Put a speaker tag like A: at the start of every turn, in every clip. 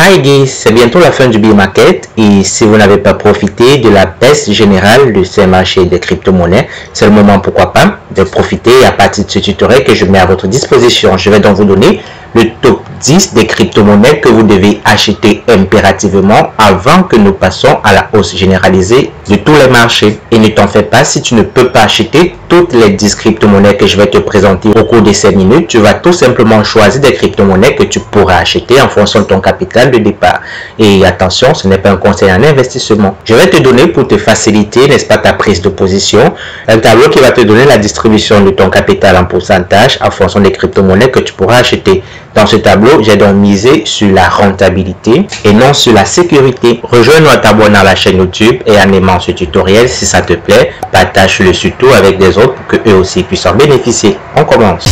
A: Hi guys, c'est bientôt la fin du bear market et si vous n'avez pas profité de la baisse générale de ces marchés des crypto-monnaies, c'est le moment pourquoi pas de profiter à partir de ce tutoriel que je mets à votre disposition. Je vais donc vous donner le top 10 des crypto-monnaies que vous devez acheter impérativement avant que nous passions à la hausse généralisée de tous les marchés. Et ne t'en fais pas, si tu ne peux pas acheter toutes les 10 crypto-monnaies que je vais te présenter au cours de ces minutes, tu vas tout simplement choisir des crypto-monnaies que tu pourras acheter en fonction de ton capital de départ. Et attention, ce n'est pas un conseil en investissement. Je vais te donner pour te faciliter, n'est-ce pas, ta prise de position, un tableau qui va te donner la distribution de ton capital en pourcentage en fonction des crypto-monnaies que tu pourras acheter. Dans ce tableau, j'ai donc misé sur la rentabilité et non sur la sécurité. Rejoins-nous en t'abonnant à la chaîne YouTube et en aimant ce tutoriel si ça te plaît. Partage-le surtout avec des autres pour que eux aussi puissent en bénéficier. On commence.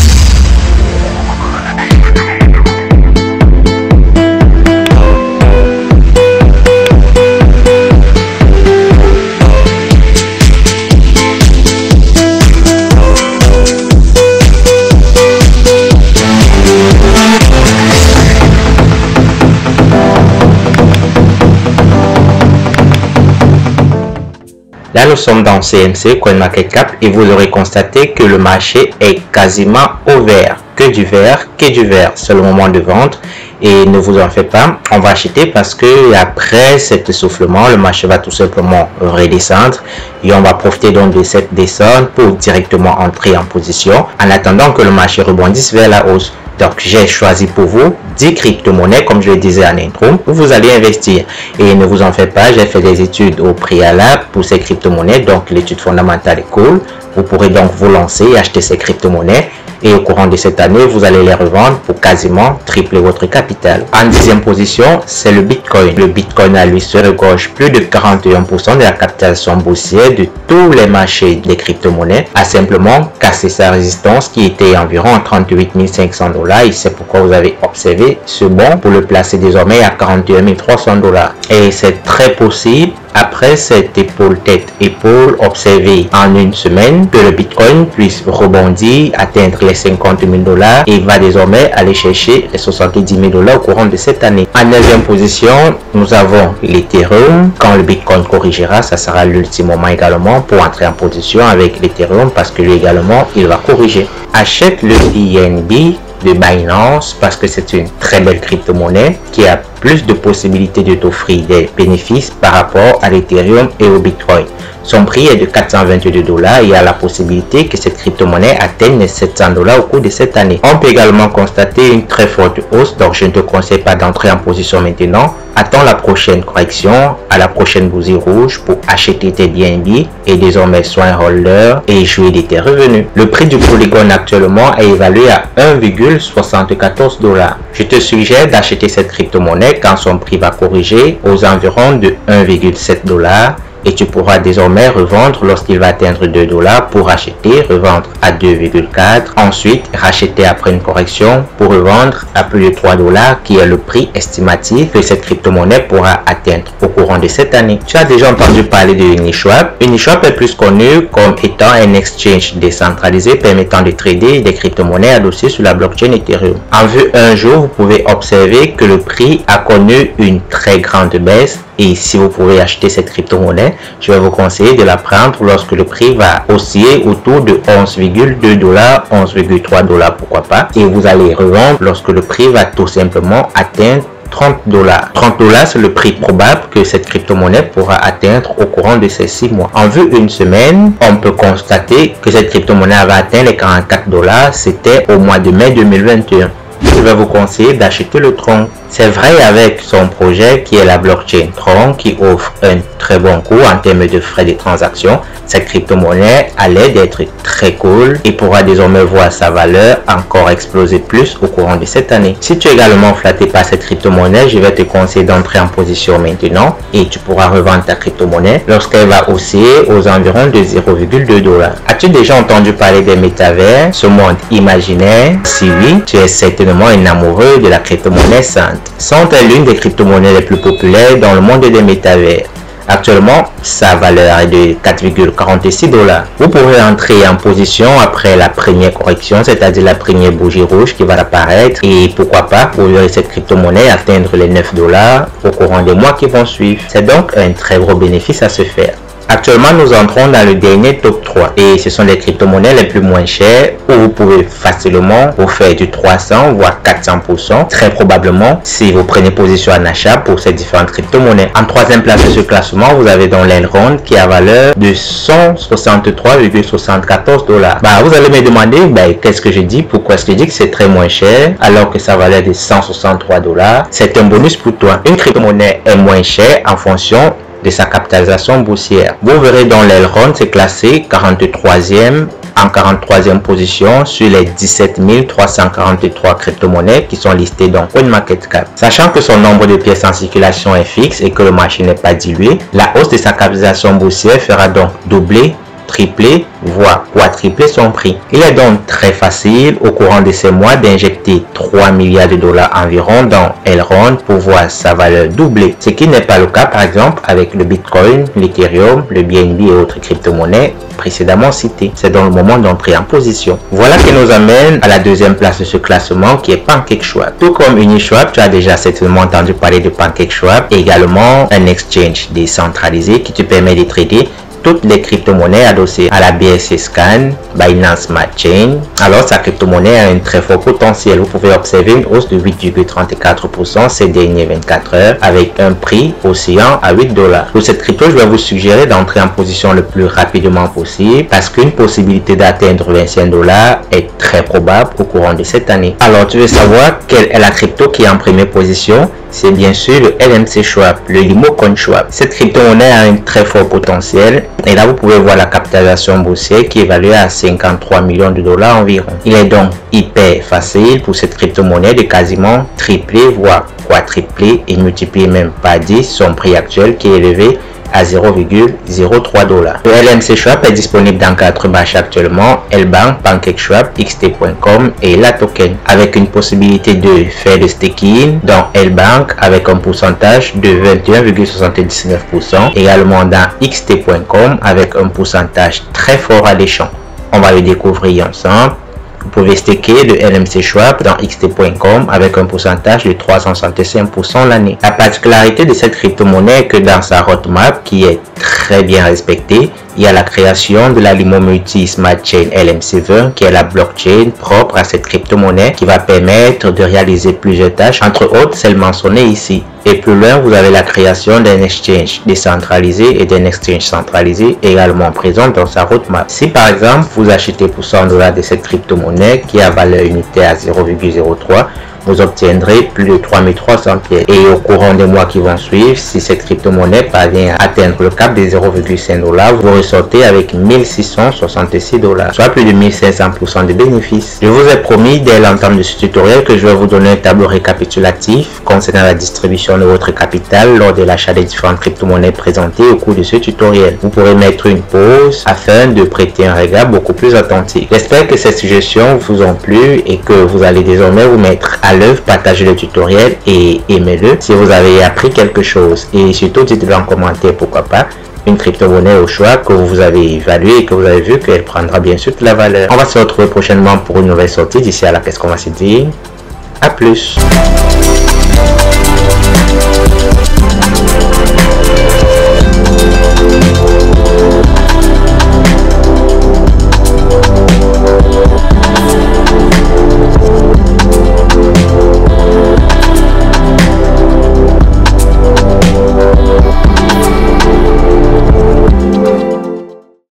A: Là, nous sommes dans CMC, CoinMarketCap, et vous aurez constaté que le marché est quasiment au vert. Que du vert, c'est le moment de vendre. Et ne vous en faites pas, on va acheter parce que après cet essoufflement, le marché va tout simplement redescendre. Et on va profiter donc de cette descente pour directement entrer en position en attendant que le marché rebondisse vers la hausse. Donc, j'ai choisi pour vous 10 crypto-monnaies, comme je le disais en intro, où vous allez investir. Et ne vous en faites pas, j'ai fait des études au préalable pour ces crypto-monnaies. Donc, l'étude fondamentale est cool. Vous pourrez donc vous lancer et acheter ces crypto-monnaies. Et au courant de cette année, vous allez les revendre pour quasiment tripler votre capital. En 10e position, c'est le Bitcoin. Le Bitcoin à lui se regorge plus de 41% de la capitalisation boursière de tous les marchés des crypto-monnaies, a simplement cassé sa résistance qui était environ 38 500 $. Et c'est pourquoi vous avez observé ce bond pour le placer désormais à 41 300 $. Et c'est très possible, après cette épaule-tête-épaule observée en une semaine, que le Bitcoin puisse rebondir, atteindre les 50 000 $ et va désormais aller chercher les 70 000 $ au courant de cette année. En 9e position, nous avons l'Ethereum. Quand le Bitcoin corrigera, ça sera l'ultime moment également pour entrer en position avec l'Ethereum parce que lui également, il va corriger. Achète le BNB de Binance parce que c'est une très belle crypto-monnaie qui a plus de possibilités de t'offrir des bénéfices par rapport à l'Ethereum et au Bitcoin. Son prix est de 422 $ et il y a la possibilité que cette crypto-monnaie atteigne les 700 $ au cours de cette année. On peut également constater une très forte hausse, donc je ne te conseille pas d'entrer en position maintenant. Attends la prochaine correction, à la prochaine bougie rouge pour acheter tes BNB et désormais sois un holder et jouer de tes revenus. Le prix du Polygon actuellement est évalué à 1,74 $. Je te suggère d'acheter cette crypto-monnaie quand son prix va corriger aux environs de 1,7 $. Et tu pourras désormais revendre lorsqu'il va atteindre 2 $ pour acheter, revendre à 2,4, ensuite racheter après une correction pour revendre à plus de 3 $ qui est le prix estimatif que cette crypto-monnaie pourra atteindre au courant de cette année. Tu as déjà entendu parler de Uniswap. Uniswap est plus connu comme étant un exchange décentralisé permettant de trader des crypto-monnaies adossées sur la blockchain Ethereum. En vue un jour, vous pouvez observer que le prix a connu une très grande baisse. Et si vous pouvez acheter cette crypto-monnaie, je vais vous conseiller de la prendre lorsque le prix va osciller autour de 11,2 $, 11,3 $, pourquoi pas. Et vous allez revendre lorsque le prix va tout simplement atteindre 30 $. 30 $, c'est le prix probable que cette crypto-monnaie pourra atteindre au courant de ces 6 mois. En vue une semaine, on peut constater que cette crypto-monnaie avait atteint les 44 $. C'était au mois de mai 2021. Je vais vous conseiller d'acheter le Tron. C'est vrai avec son projet qui est la blockchain Tron qui offre un très bon coût en termes de frais de transaction. Cette crypto-monnaie a l'air d'être très cool et pourra désormais voir sa valeur encore exploser plus au courant de cette année. Si tu es également flatté par cette crypto-monnaie, je vais te conseiller d'entrer en position maintenant et tu pourras revendre ta crypto-monnaie lorsqu'elle va osciller aux environs de 0,2 $. As-tu déjà entendu parler des métavers, ce monde imaginaire? Si oui, tu es certainement un amoureux de la crypto-monnaie Sainte. Sainte est l'une des crypto-monnaies les plus populaires dans le monde des métavers. Actuellement, sa valeur est de 4,46 $. Vous pourrez entrer en position après la première correction, c'est-à-dire la première bougie rouge qui va apparaître. Et pourquoi pas, vous verrez cette crypto-monnaie atteindre les 9 $ au courant des mois qui vont suivre. C'est donc un très gros bénéfice à se faire. Actuellement, nous entrons dans le dernier top 3 et ce sont les crypto-monnaies les plus moins chères où vous pouvez facilement vous faire du 300 voire 400% très probablement si vous prenez position en achat pour ces différentes crypto-monnaies. En troisième place de ce classement, vous avez donc l'Elrond qui a valeur de 163,74 $. Vous allez me demander qu'est-ce que je dis, pourquoi est-ce que je dis que c'est très moins cher alors que sa valeur est de 163 $. C'est un bonus pour toi. Une crypto-monnaie est moins chère en fonction de sa capitalisation boursière. Vous verrez dans l'Elrond, c'est classé 43e en 43e position sur les 17 343 crypto-monnaies qui sont listées dans CoinMarketCap. Sachant que son nombre de pièces en circulation est fixe et que le marché n'est pas dilué, la hausse de sa capitalisation boursière fera donc doubler, tripler, voire quadrupler son prix. Il est donc très facile au courant de ces mois d'injecter 3 milliards de $ environ dans Elrond pour voir sa valeur doubler. Ce qui n'est pas le cas par exemple avec le Bitcoin, l'Ethereum, le BNB et autres crypto-monnaies précédemment citées. C'est donc le moment d'entrer en position. Voilà qui nous amène à la deuxième place de ce classement qui est PancakeSwap. Tout comme Uniswap, tu as déjà certainement entendu parler de PancakeSwap, également un exchange décentralisé qui te permet de trader toutes les crypto-monnaies adossées à la BSC Scan, Binance Smart Chain. Alors sa crypto-monnaie a un très fort potentiel. Vous pouvez observer une hausse de 8,34% ces dernières 24 heures avec un prix oscillant à 8 $. Pour cette crypto, je vais vous suggérer d'entrer en position le plus rapidement possible parce qu'une possibilité d'atteindre 25 $ est très probable au courant de cette année. Alors tu veux savoir quelle est la crypto qui est en première position? C'est bien sûr le LMC Swap, le Limo Coin Swap. Cette crypto-monnaie a un très fort potentiel et là vous pouvez voir la capitalisation boursière qui est évaluée à 53 millions de $ environ. Il est donc hyper facile pour cette crypto-monnaie de quasiment tripler voire quadrupler et multiplier même par 10 son prix actuel qui est élevé à 0,03 $. Le LMC Swap est disponible dans 4 marchés actuellement, Lbank, PancakeSwap, XT.com et La Token, avec une possibilité de faire de staking dans Lbank avec un pourcentage de 21,79%, également dans XT.com avec un pourcentage très fort alléchant. On va le découvrir ensemble. Vous pouvez staker le LMC Swap dans XT.com avec un pourcentage de 365% l'année. La particularité de cette crypto-monnaie est que dans sa roadmap, qui est très bien respectée, il y a la création de la Limo Multi Smart Chain LM7 qui est la blockchain propre à cette crypto-monnaie qui va permettre de réaliser plusieurs tâches, entre autres celles mentionnées ici. Et plus loin, vous avez la création d'un exchange décentralisé et d'un exchange centralisé également présent dans sa roadmap. Si par exemple, vous achetez pour 100 $ de cette crypto-monnaie qui a valeur unitaire à 0,03, vous obtiendrez plus de 3300 pièces. Et au courant des mois qui vont suivre, si cette crypto-monnaie parvient à atteindre le cap des 0,5 $, vous ressortez avec 1666 $, soit plus de 1500% de bénéfices. Je vous ai promis dès l'entame de ce tutoriel que je vais vous donner un tableau récapitulatif concernant la distribution de votre capital lors de l'achat des différentes crypto-monnaies présentées au cours de ce tutoriel. Vous pourrez mettre une pause afin de prêter un regard beaucoup plus authentique. J'espère que ces suggestions vous ont plu et que vous allez désormais vous mettre à l'œuvre, partagez le tutoriel et aimez-le si vous avez appris quelque chose. Et surtout, dites-le en commentaire, pourquoi pas, une crypto-monnaie au choix que vous avez évalué et que vous avez vu qu'elle prendra bien sûr de la valeur. On va se retrouver prochainement pour une nouvelle sortie. D'ici là, qu'est-ce qu'on va se dire? À plus!